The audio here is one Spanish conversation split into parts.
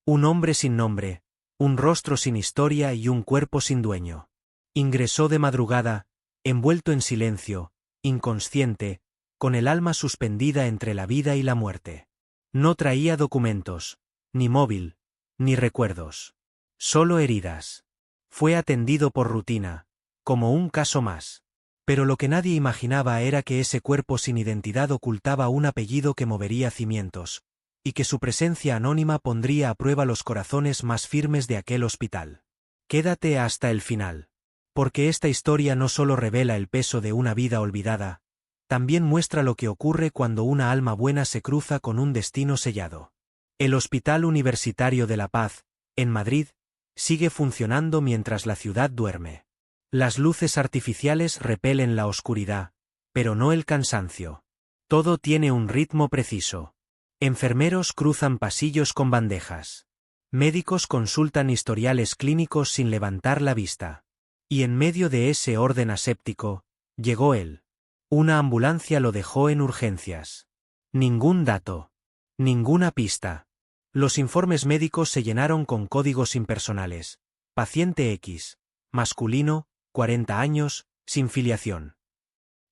Un hombre sin nombre, un rostro sin historia y un cuerpo sin dueño. Ingresó de madrugada, envuelto en silencio, inconsciente, con el alma suspendida entre la vida y la muerte. No traía documentos, ni móvil, ni recuerdos. Solo heridas. Fue atendido por rutina, como un caso más. Pero lo que nadie imaginaba era que ese cuerpo sin identidad ocultaba un apellido que movería cimientos, y que su presencia anónima pondría a prueba los corazones más firmes de aquel hospital. Quédate hasta el final. Porque esta historia no solo revela el peso de una vida olvidada, también muestra lo que ocurre cuando una alma buena se cruza con un destino sellado. El Hospital Universitario de La Paz, en Madrid, sigue funcionando mientras la ciudad duerme. Las luces artificiales repelen la oscuridad, pero no el cansancio. Todo tiene un ritmo preciso. Enfermeros cruzan pasillos con bandejas. Médicos consultan historiales clínicos sin levantar la vista. Y en medio de ese orden aséptico, llegó él. Una ambulancia lo dejó en urgencias. Ningún dato. Ninguna pista. Los informes médicos se llenaron con códigos impersonales. Paciente X. Masculino, 40 años, sin filiación.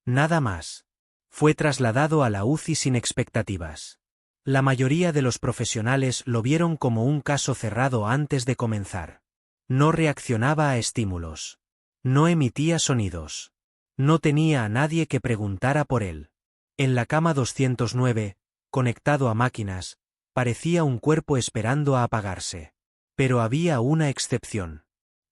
Nada más. Fue trasladado a la UCI sin expectativas. La mayoría de los profesionales lo vieron como un caso cerrado antes de comenzar. No reaccionaba a estímulos. No emitía sonidos. No tenía a nadie que preguntara por él. En la cama 209, conectado a máquinas, parecía un cuerpo esperando a apagarse. Pero había una excepción.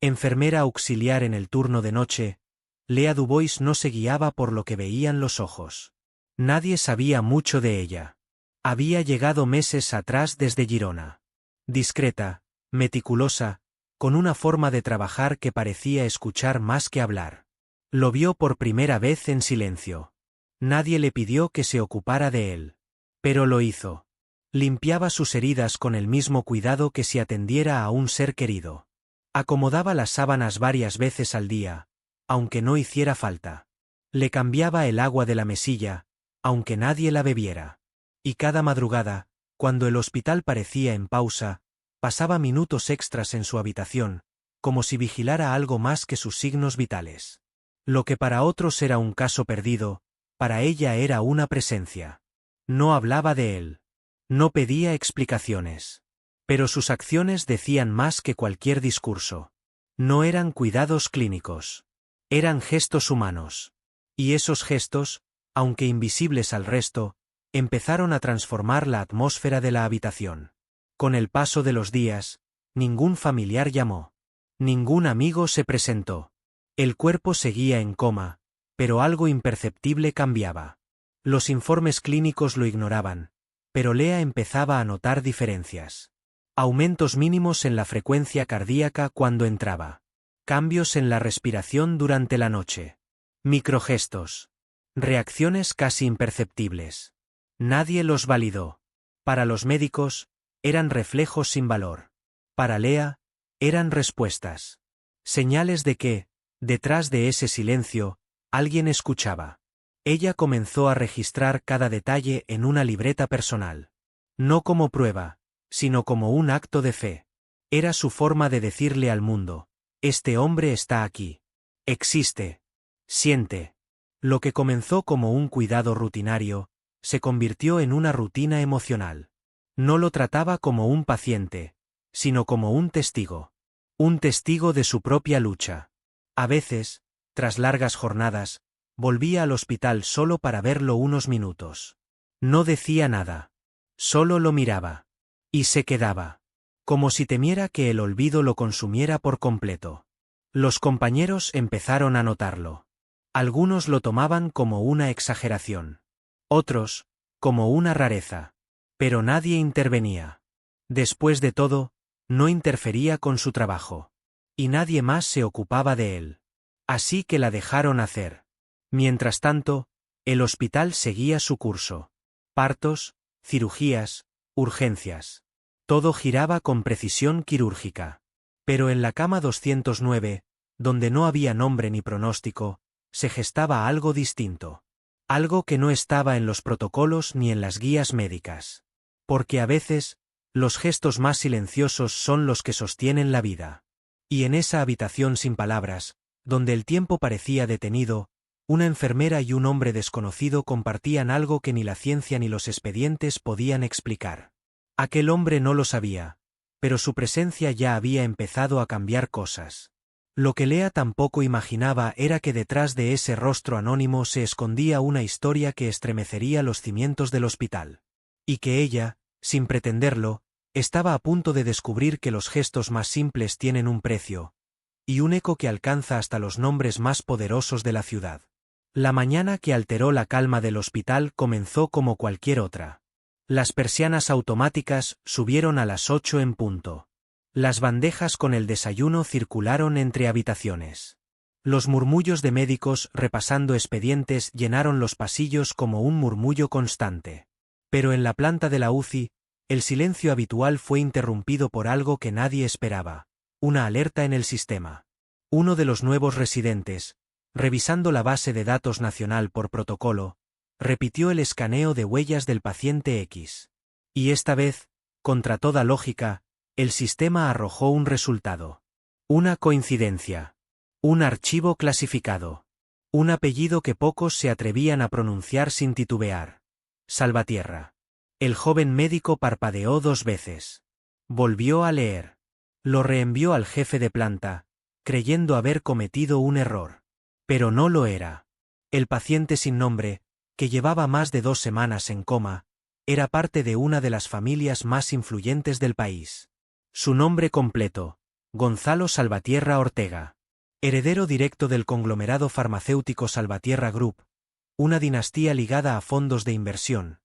Enfermera auxiliar en el turno de noche, Lea Dubois no se guiaba por lo que veían los ojos. Nadie sabía mucho de ella. Había llegado meses atrás desde Girona. Discreta, meticulosa, con una forma de trabajar que parecía escuchar más que hablar. Lo vio por primera vez en silencio. Nadie le pidió que se ocupara de él. Pero lo hizo. Limpiaba sus heridas con el mismo cuidado que si atendiera a un ser querido. Acomodaba las sábanas varias veces al día, aunque no hiciera falta. Le cambiaba el agua de la mesilla, aunque nadie la bebiera. Y cada madrugada, cuando el hospital parecía en pausa, pasaba minutos extras en su habitación, como si vigilara algo más que sus signos vitales. Lo que para otros era un caso perdido, para ella era una presencia. No hablaba de él. No pedía explicaciones. Pero sus acciones decían más que cualquier discurso. No eran cuidados clínicos. Eran gestos humanos. Y esos gestos, aunque invisibles al resto, empezaron a transformar la atmósfera de la habitación. Con el paso de los días, ningún familiar llamó. Ningún amigo se presentó. El cuerpo seguía en coma, pero algo imperceptible cambiaba. Los informes clínicos lo ignoraban, pero Lea empezaba a notar diferencias. Aumentos mínimos en la frecuencia cardíaca cuando entraba. Cambios en la respiración durante la noche. Microgestos. Reacciones casi imperceptibles. Nadie los validó. Para los médicos, eran reflejos sin valor. Para Lea, eran respuestas. Señales de que, detrás de ese silencio, alguien escuchaba. Ella comenzó a registrar cada detalle en una libreta personal. No como prueba, sino como un acto de fe. Era su forma de decirle al mundo: este hombre está aquí. Existe. Siente. Lo que comenzó como un cuidado rutinario, se convirtió en una rutina emocional. No lo trataba como un paciente, sino como un testigo. Un testigo de su propia lucha. A veces, tras largas jornadas, volvía al hospital solo para verlo unos minutos. No decía nada. Solo lo miraba. Y se quedaba. Como si temiera que el olvido lo consumiera por completo. Los compañeros empezaron a notarlo. Algunos lo tomaban como una exageración. Otros, como una rareza. Pero nadie intervenía. Después de todo, no interfería con su trabajo. Y nadie más se ocupaba de él. Así que la dejaron hacer. Mientras tanto, el hospital seguía su curso. Partos, cirugías, urgencias. Todo giraba con precisión quirúrgica. Pero en la cama 209, donde no había nombre ni pronóstico, se gestaba algo distinto. Algo que no estaba en los protocolos ni en las guías médicas. Porque a veces, Los gestos más silenciosos son los que sostienen la vida. Y en esa habitación sin palabras, donde el tiempo parecía detenido, una enfermera y un hombre desconocido compartían algo que ni la ciencia ni los expedientes podían explicar. Aquel hombre no lo sabía, pero su presencia ya había empezado a cambiar cosas. Lo que Lea tampoco imaginaba era que detrás de ese rostro anónimo se escondía una historia que estremecería los cimientos del hospital. Y que ella, sin pretenderlo, estaba a punto de descubrir que los gestos más simples tienen un precio, y un eco que alcanza hasta los nombres más poderosos de la ciudad. La mañana que alteró la calma del hospital comenzó como cualquier otra. Las persianas automáticas subieron a las 8 en punto. Las bandejas con el desayuno circularon entre habitaciones. Los murmullos de médicos repasando expedientes llenaron los pasillos como un murmullo constante. Pero en la planta de la UCI, el silencio habitual fue interrumpido por algo que nadie esperaba, una alerta en el sistema. Uno de los nuevos residentes, revisando la base de datos nacional por protocolo, repitió el escaneo de huellas del paciente X. Y esta vez, contra toda lógica, el sistema arrojó un resultado. Una coincidencia. Un archivo clasificado. Un apellido que pocos se atrevían a pronunciar sin titubear. Salvatierra. El joven médico parpadeó 2 veces. Volvió a leer. Lo reenvió al jefe de planta, creyendo haber cometido un error. Pero no lo era. El paciente sin nombre, que llevaba más de 2 semanas en coma, era parte de una de las familias más influyentes del país. Su nombre completo, Gonzalo Salvatierra Ortega. Heredero directo del conglomerado farmacéutico Salvatierra Group, una dinastía ligada a fondos de inversión,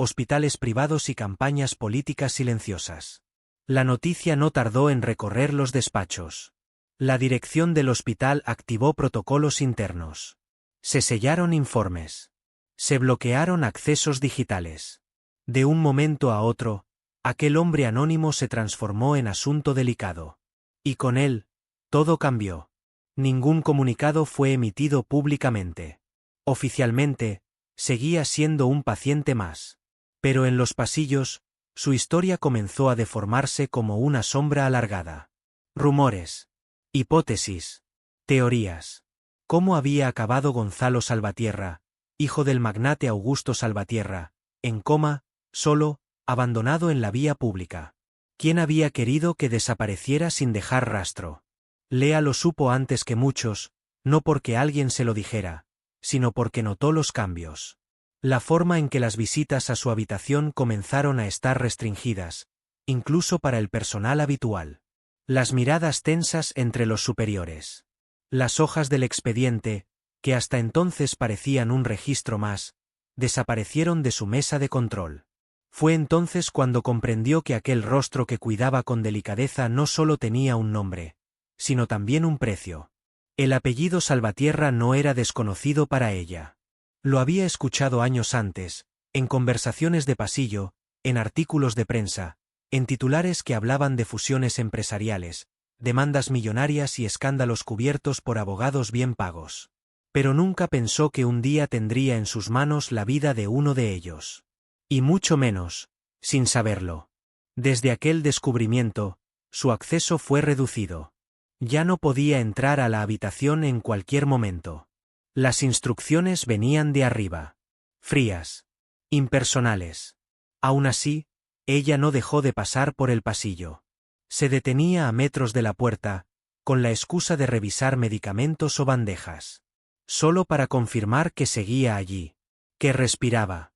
hospitales privados y campañas políticas silenciosas. La noticia no tardó en recorrer los despachos. La dirección del hospital activó protocolos internos. Se sellaron informes. Se bloquearon accesos digitales. De un momento a otro, aquel hombre anónimo se transformó en asunto delicado. Y con él, todo cambió. Ningún comunicado fue emitido públicamente. Oficialmente, seguía siendo un paciente más. Pero en los pasillos, su historia comenzó a deformarse como una sombra alargada. Rumores. Hipótesis. Teorías. ¿Cómo había acabado Gonzalo Salvatierra, hijo del magnate Augusto Salvatierra, en coma, solo, abandonado en la vía pública? ¿Quién había querido que desapareciera sin dejar rastro? Lea lo supo antes que muchos, no porque alguien se lo dijera, sino porque notó los cambios. La forma en que las visitas a su habitación comenzaron a estar restringidas, incluso para el personal habitual. Las miradas tensas entre los superiores. Las hojas del expediente, que hasta entonces parecían un registro más, desaparecieron de su mesa de control. Fue entonces cuando comprendió que aquel rostro que cuidaba con delicadeza no solo tenía un nombre, sino también un precio. El apellido Salvatierra no era desconocido para ella. Lo había escuchado años antes, en conversaciones de pasillo, en artículos de prensa, en titulares que hablaban de fusiones empresariales, demandas millonarias y escándalos cubiertos por abogados bien pagos. Pero nunca pensó que un día tendría en sus manos la vida de uno de ellos. Y mucho menos, sin saberlo. Desde aquel descubrimiento, su acceso fue reducido. Ya no podía entrar a la habitación en cualquier momento. Las instrucciones venían de arriba. Frías. Impersonales. Aún así, ella no dejó de pasar por el pasillo. Se detenía a metros de la puerta, con la excusa de revisar medicamentos o bandejas. Solo para confirmar que seguía allí. Que respiraba.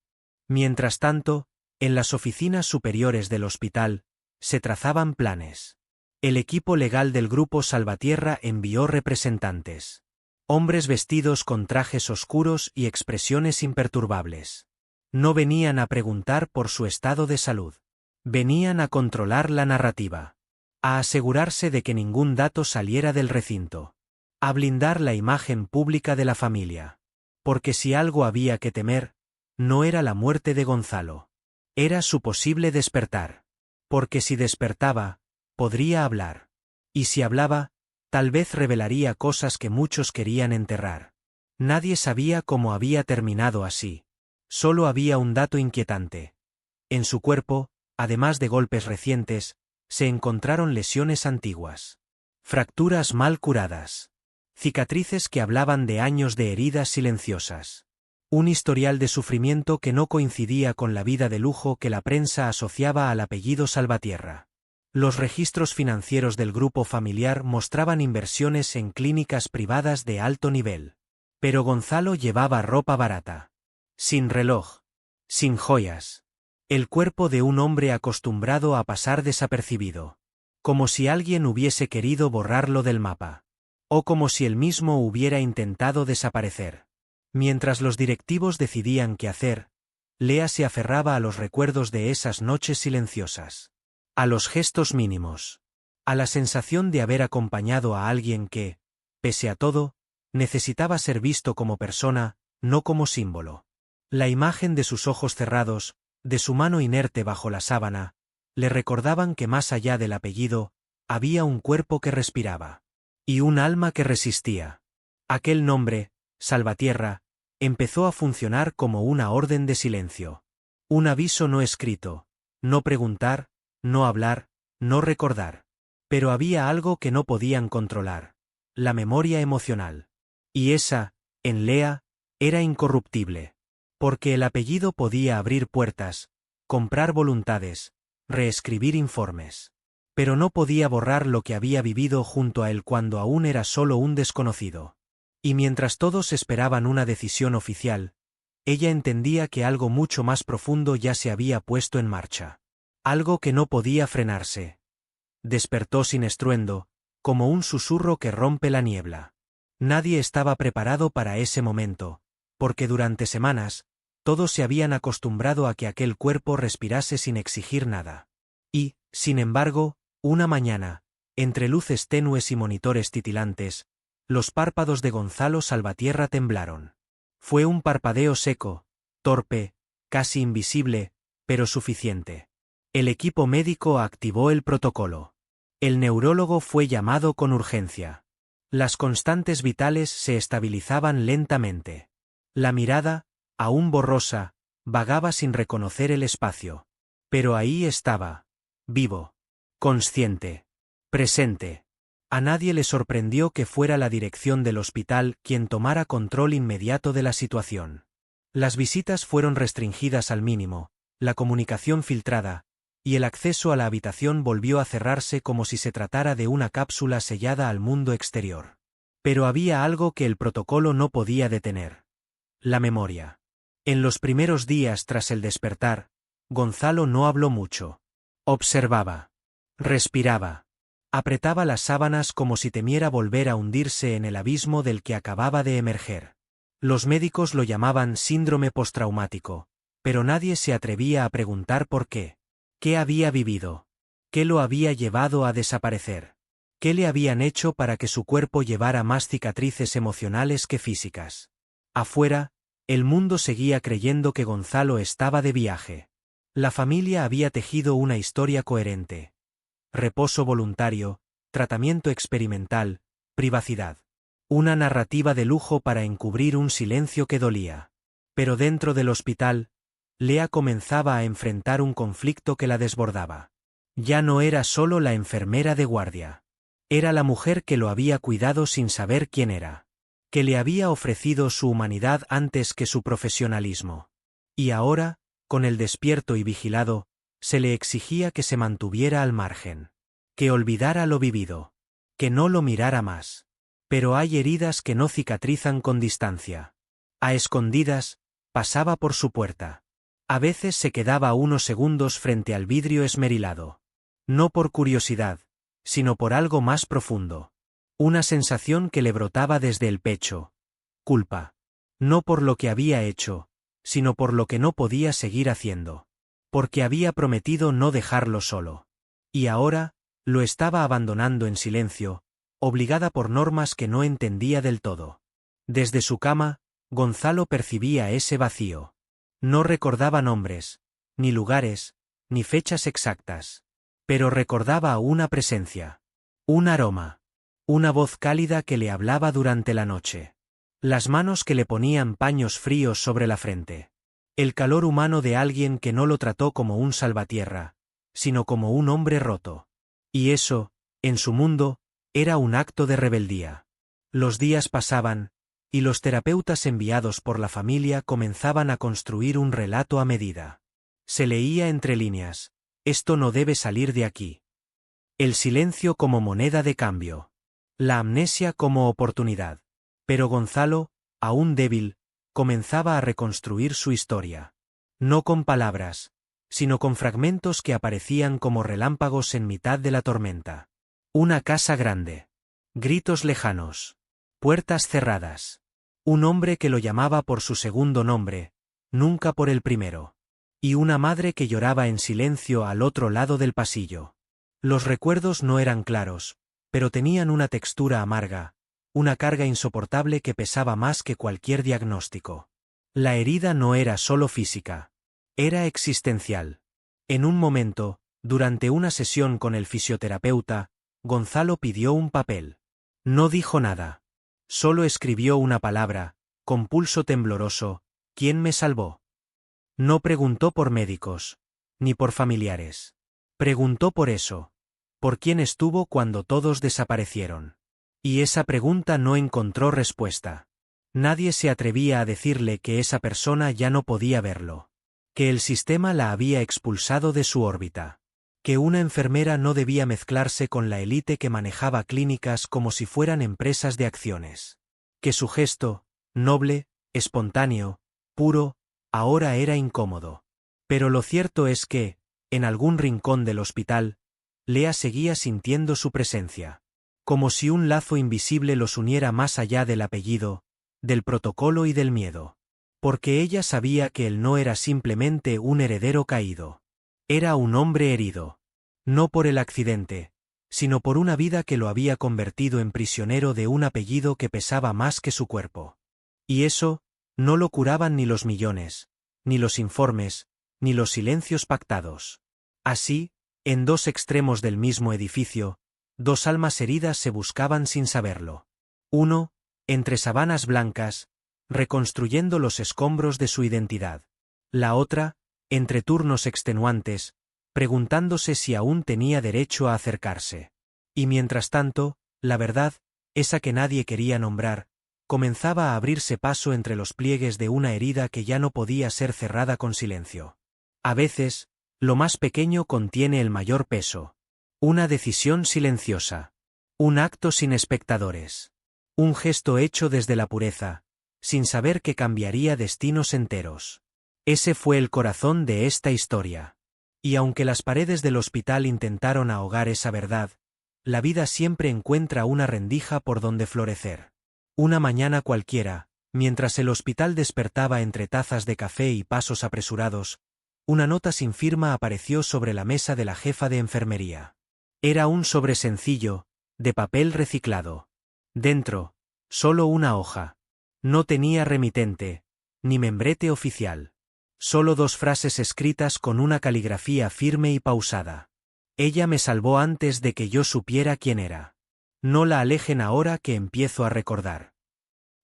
Mientras tanto, en las oficinas superiores del hospital, se trazaban planes. El equipo legal del grupo Salvatierra envió representantes. Hombres vestidos con trajes oscuros y expresiones imperturbables. No venían a preguntar por su estado de salud. Venían a controlar la narrativa. A asegurarse de que ningún dato saliera del recinto. A blindar la imagen pública de la familia. Porque si algo había que temer, no era la muerte de Gonzalo. Era su posible despertar. Porque si despertaba, podría hablar. Y si hablaba, tal vez revelaría cosas que muchos querían enterrar. Nadie sabía cómo había terminado así. Solo había un dato inquietante. En su cuerpo, Además de golpes recientes, se encontraron lesiones antiguas. Fracturas mal curadas. Cicatrices que hablaban de años de heridas silenciosas. Un historial de sufrimiento que no coincidía con la vida de lujo que la prensa asociaba al apellido Salvatierra. Los registros financieros del grupo familiar mostraban inversiones en clínicas privadas de alto nivel. Pero Gonzalo llevaba ropa barata. Sin reloj. Sin joyas. El cuerpo de un hombre acostumbrado a pasar desapercibido. Como si alguien hubiese querido borrarlo del mapa. O como si él mismo hubiera intentado desaparecer. Mientras los directivos decidían qué hacer, Lea se aferraba a los recuerdos de esas noches silenciosas. A los gestos mínimos. A la sensación de haber acompañado a alguien que, pese a todo, necesitaba ser visto como persona, no como símbolo. La imagen de sus ojos cerrados, de su mano inerte bajo la sábana, le recordaban que más allá del apellido, había un cuerpo que respiraba. Y un alma que resistía. Aquel nombre, Salvatierra, empezó a funcionar como una orden de silencio. Un aviso no escrito, no preguntar, no hablar, no recordar. Pero había algo que no podían controlar. La memoria emocional. Y esa, en Lea, era incorruptible. Porque el apellido podía abrir puertas, comprar voluntades, reescribir informes. Pero no podía borrar lo que había vivido junto a él cuando aún era solo un desconocido. Y mientras todos esperaban una decisión oficial, ella entendía que algo mucho más profundo ya se había puesto en marcha. Algo que no podía frenarse. Despertó sin estruendo, como un susurro que rompe la niebla. Nadie estaba preparado para ese momento, porque durante semanas, todos se habían acostumbrado a que aquel cuerpo respirase sin exigir nada. Y, sin embargo, una mañana, entre luces tenues y monitores titilantes, los párpados de Gonzalo Salvatierra temblaron. Fue un parpadeo seco, torpe, casi invisible, pero suficiente. El equipo médico activó el protocolo. El neurólogo fue llamado con urgencia. Las constantes vitales se estabilizaban lentamente. La mirada, aún borrosa, vagaba sin reconocer el espacio. Pero ahí estaba. Vivo. Consciente. Presente. A nadie le sorprendió que fuera la dirección del hospital quien tomara control inmediato de la situación. Las visitas fueron restringidas al mínimo, la comunicación filtrada, y el acceso a la habitación volvió a cerrarse como si se tratara de una cápsula sellada al mundo exterior. Pero había algo que el protocolo no podía detener. La memoria. En los primeros días tras el despertar, Gonzalo no habló mucho. Observaba. Respiraba. Apretaba las sábanas como si temiera volver a hundirse en el abismo del que acababa de emerger. Los médicos lo llamaban síndrome postraumático, pero nadie se atrevía a preguntar por qué. ¿Qué había vivido? ¿Qué lo había llevado a desaparecer? ¿Qué le habían hecho para que su cuerpo llevara más cicatrices emocionales que físicas? Afuera, el mundo seguía creyendo que Gonzalo estaba de viaje. La familia había tejido una historia coherente. Reposo voluntario, tratamiento experimental, privacidad. Una narrativa de lujo para encubrir un silencio que dolía. Pero dentro del hospital, Lea comenzaba a enfrentar un conflicto que la desbordaba. Ya no era solo la enfermera de guardia. Era la mujer que lo había cuidado sin saber quién era. Que le había ofrecido su humanidad antes que su profesionalismo. Y ahora, con el despierto y vigilado, se le exigía que se mantuviera al margen. Que olvidara lo vivido. Que no lo mirara más. Pero hay heridas que no cicatrizan con distancia. A escondidas, pasaba por su puerta. A veces se quedaba unos segundos frente al vidrio esmerilado. No por curiosidad, sino por algo más profundo. Una sensación que le brotaba desde el pecho. Culpa. No por lo que había hecho, sino por lo que no podía seguir haciendo. Porque había prometido no dejarlo solo. Y ahora, lo estaba abandonando en silencio, obligada por normas que no entendía del todo. Desde su cama, Gonzalo percibía ese vacío. No recordaba nombres, ni lugares, ni fechas exactas. Pero recordaba una presencia. Un aroma. Una voz cálida que le hablaba durante la noche. Las manos que le ponían paños fríos sobre la frente. El calor humano de alguien que no lo trató como un salvatierra, sino como un hombre roto. Y eso, en su mundo, era un acto de rebeldía. Los días pasaban, y los terapeutas enviados por la familia comenzaban a construir un relato a medida. Se leía entre líneas: esto no debe salir de aquí. El silencio como moneda de cambio. La amnesia como oportunidad. Pero Gonzalo, aún débil, comenzaba a reconstruir su historia. No con palabras, sino con fragmentos que aparecían como relámpagos en mitad de la tormenta. Una casa grande. Gritos lejanos. Puertas cerradas. Un hombre que lo llamaba por su segundo nombre, nunca por el primero. Y una madre que lloraba en silencio al otro lado del pasillo. Los recuerdos no eran claros, pero tenían una textura amarga, una carga insoportable que pesaba más que cualquier diagnóstico. La herida no era solo física. Era existencial. En un momento, durante una sesión con el fisioterapeuta, Gonzalo pidió un papel. No dijo nada. Solo escribió una palabra, con pulso tembloroso: ¿quién me salvó? No preguntó por médicos, ni por familiares. Preguntó por eso. ¿Por quién estuvo cuando todos desaparecieron? Y esa pregunta no encontró respuesta. Nadie se atrevía a decirle que esa persona ya no podía verlo. Que el sistema la había expulsado de su órbita. Que una enfermera no debía mezclarse con la élite que manejaba clínicas como si fueran empresas de acciones. Que su gesto, noble, espontáneo, puro, ahora era incómodo. Pero lo cierto es que, en algún rincón del hospital, Lea seguía sintiendo su presencia. Como si un lazo invisible los uniera más allá del apellido, del protocolo y del miedo. Porque ella sabía que él no era simplemente un heredero caído. Era un hombre herido. No por el accidente, sino por una vida que lo había convertido en prisionero de un apellido que pesaba más que su cuerpo. Y eso, no lo curaban ni los millones, ni los informes, ni los silencios pactados. Así, en dos extremos del mismo edificio, dos almas heridas se buscaban sin saberlo. Uno, entre sabanas blancas, reconstruyendo los escombros de su identidad. La otra, entre turnos extenuantes, preguntándose si aún tenía derecho a acercarse. Y mientras tanto, la verdad, esa que nadie quería nombrar, comenzaba a abrirse paso entre los pliegues de una herida que ya no podía ser cerrada con silencio. A veces, lo más pequeño contiene el mayor peso. Una decisión silenciosa. Un acto sin espectadores. Un gesto hecho desde la pureza, sin saber que cambiaría destinos enteros. Ese fue el corazón de esta historia. Y aunque las paredes del hospital intentaron ahogar esa verdad, la vida siempre encuentra una rendija por donde florecer. Una mañana cualquiera, mientras el hospital despertaba entre tazas de café y pasos apresurados, una nota sin firma apareció sobre la mesa de la jefa de enfermería. Era un sobre sencillo, de papel reciclado. Dentro, solo una hoja. No tenía remitente, ni membrete oficial. Solo dos frases escritas con una caligrafía firme y pausada. Ella me salvó antes de que yo supiera quién era. No la alejen ahora que empiezo a recordar.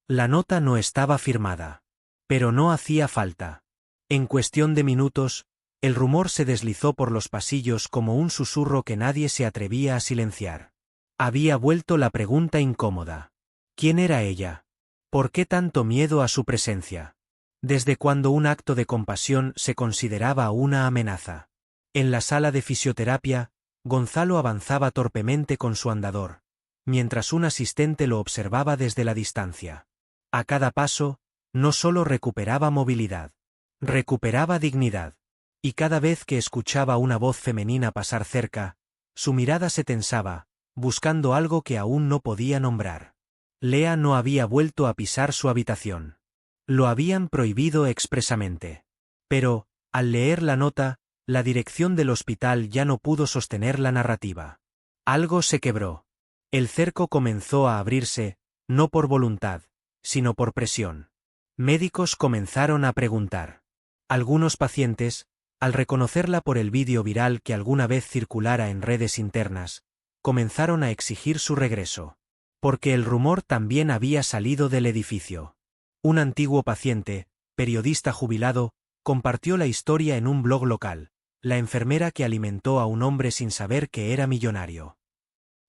La nota no estaba firmada. Pero no hacía falta. En cuestión de minutos, el rumor se deslizó por los pasillos como un susurro que nadie se atrevía a silenciar. Había vuelto la pregunta incómoda. ¿Quién era ella? ¿Por qué tanto miedo a su presencia? ¿Desde cuándo un acto de compasión se consideraba una amenaza? En la sala de fisioterapia, Gonzalo avanzaba torpemente con su andador, mientras un asistente lo observaba desde la distancia. A cada paso, no solo recuperaba movilidad, recuperaba dignidad. Y cada vez que escuchaba una voz femenina pasar cerca, su mirada se tensaba, buscando algo que aún no podía nombrar. Lea no había vuelto a pisar su habitación. Lo habían prohibido expresamente. Pero, al leer la nota, la dirección del hospital ya no pudo sostener la narrativa. Algo se quebró. El cerco comenzó a abrirse, no por voluntad, sino por presión. Médicos comenzaron a preguntar. Algunos pacientes, al reconocerla por el vídeo viral que alguna vez circulara en redes internas, comenzaron a exigir su regreso. Porque el rumor también había salido del edificio. Un antiguo paciente, periodista jubilado, compartió la historia en un blog local, la enfermera que alimentó a un hombre sin saber que era millonario.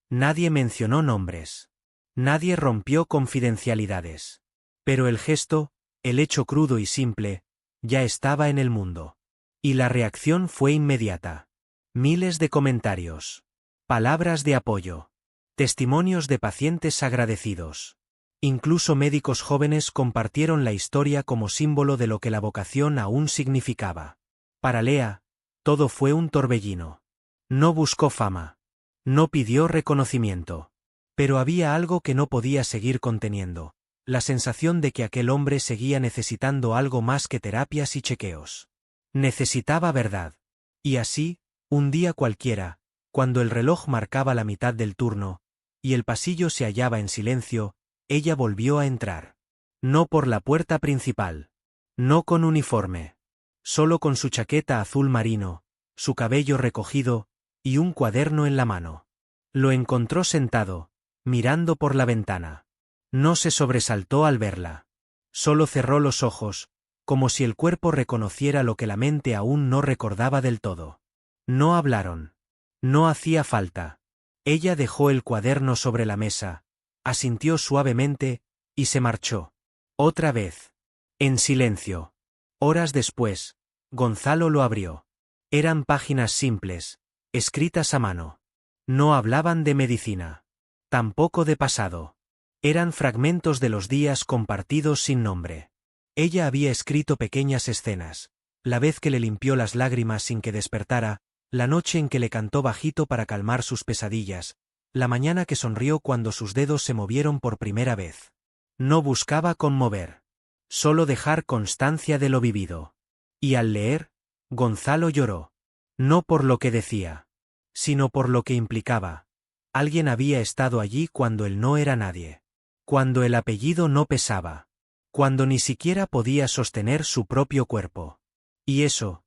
Nadie mencionó nombres. Nadie rompió confidencialidades. Pero el gesto, el hecho crudo y simple, ya estaba en el mundo. Y la reacción fue inmediata. Miles de comentarios. Palabras de apoyo. Testimonios de pacientes agradecidos. Incluso médicos jóvenes compartieron la historia como símbolo de lo que la vocación aún significaba. Para Lea, todo fue un torbellino. No buscó fama. No pidió reconocimiento. Pero había algo que no podía seguir conteniendo, la sensación de que aquel hombre seguía necesitando algo más que terapias y chequeos. Necesitaba verdad. Y así, un día cualquiera, cuando el reloj marcaba la mitad del turno, y el pasillo se hallaba en silencio, ella volvió a entrar. No por la puerta principal. No con uniforme. Solo con su chaqueta azul marino, su cabello recogido, y un cuaderno en la mano. Lo encontró sentado, mirando por la ventana. No se sobresaltó al verla. Solo cerró los ojos, como si el cuerpo reconociera lo que la mente aún no recordaba del todo. No hablaron. No hacía falta. Ella dejó el cuaderno sobre la mesa, asintió suavemente, y se marchó. Otra vez. En silencio. Horas después, Gonzalo lo abrió. Eran páginas simples, escritas a mano. No hablaban de medicina. Tampoco de pasado. Eran fragmentos de los días compartidos sin nombre. Ella había escrito pequeñas escenas, la vez que le limpió las lágrimas sin que despertara, la noche en que le cantó bajito para calmar sus pesadillas, la mañana que sonrió cuando sus dedos se movieron por primera vez. No buscaba conmover. Solo dejar constancia de lo vivido. Y al leer, Gonzalo lloró. No por lo que decía, sino por lo que implicaba. Alguien había estado allí cuando él no era nadie. Cuando el apellido no pesaba. Cuando ni siquiera podía sostener su propio cuerpo. Y eso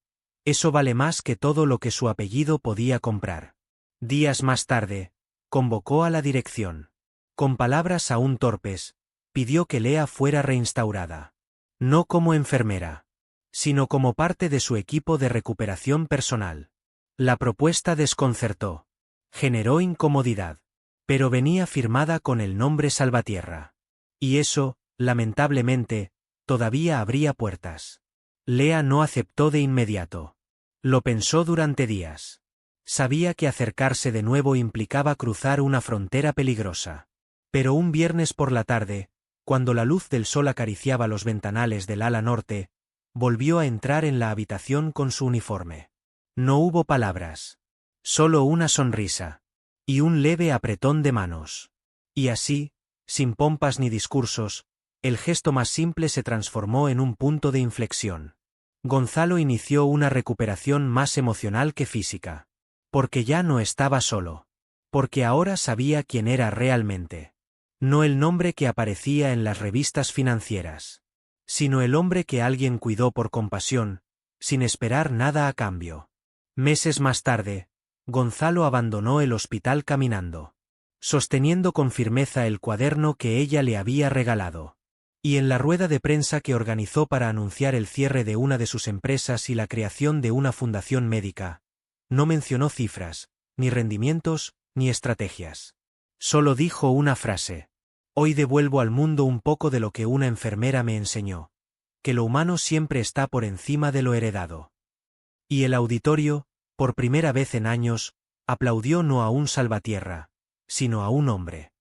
vale más que todo lo que su apellido podía comprar. Días más tarde, convocó a la dirección. Con palabras aún torpes, pidió que Lea fuera reinstaurada. No como enfermera, sino como parte de su equipo de recuperación personal. La propuesta desconcertó. Generó incomodidad. Pero venía firmada con el nombre Salvatierra. Y eso, lamentablemente, todavía abría puertas. Lea no aceptó de inmediato. Lo pensó durante días. Sabía que acercarse de nuevo implicaba cruzar una frontera peligrosa. Pero un viernes por la tarde, cuando la luz del sol acariciaba los ventanales del ala norte, volvió a entrar en la habitación con su uniforme. No hubo palabras. Solo una sonrisa. Y un leve apretón de manos. Y así, sin pompas ni discursos, el gesto más simple se transformó en un punto de inflexión. Gonzalo inició una recuperación más emocional que física. Porque ya no estaba solo. Porque ahora sabía quién era realmente. No el nombre que aparecía en las revistas financieras. Sino el hombre que alguien cuidó por compasión, sin esperar nada a cambio. Meses más tarde, Gonzalo abandonó el hospital caminando, sosteniendo con firmeza el cuaderno que ella le había regalado. Y en la rueda de prensa que organizó para anunciar el cierre de una de sus empresas y la creación de una fundación médica, no mencionó cifras, ni rendimientos, ni estrategias. Solo dijo una frase. Hoy devuelvo al mundo un poco de lo que una enfermera me enseñó, que lo humano siempre está por encima de lo heredado. Y el auditorio, por primera vez en años, aplaudió no a un Salvatierra, sino a un hombre.